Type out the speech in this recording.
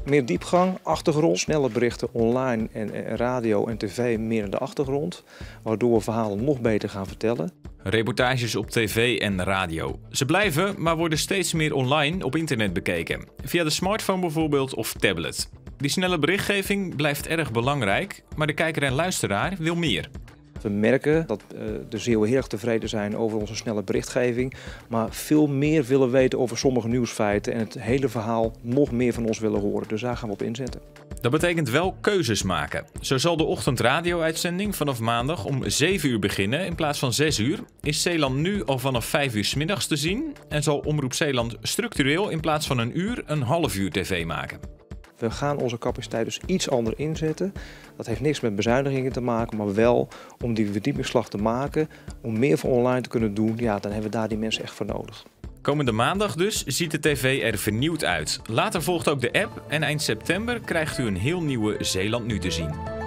Meer diepgang, achtergrond, snelle berichten online en radio en tv meer in de achtergrond. Waardoor we verhalen nog beter gaan vertellen. Reportages op tv en radio. Ze blijven, maar worden steeds meer online op internet bekeken. Via de smartphone bijvoorbeeld of tablet. Die snelle berichtgeving blijft erg belangrijk, maar de kijker en luisteraar wil meer. We merken dat de Zeeuwen heel erg tevreden zijn over onze snelle berichtgeving. Maar veel meer willen weten over sommige nieuwsfeiten en het hele verhaal nog meer van ons willen horen. Dus daar gaan we op inzetten. Dat betekent wel keuzes maken. Zo zal de ochtendradio-uitzending vanaf maandag om 7 uur beginnen in plaats van 6 uur. Is Zeeland nu al vanaf 5 uur 's middags te zien en zal Omroep Zeeland structureel in plaats van een uur een half uur tv maken. We gaan onze capaciteit dus iets anders inzetten. Dat heeft niks met bezuinigingen te maken, maar wel om die verdiepingsslag te maken. Om meer van online te kunnen doen, ja, dan hebben we daar die mensen echt voor nodig. Komende maandag dus ziet de tv er vernieuwd uit. Later volgt ook de app en eind september krijgt u een heel nieuwe Zeeland Nu te zien.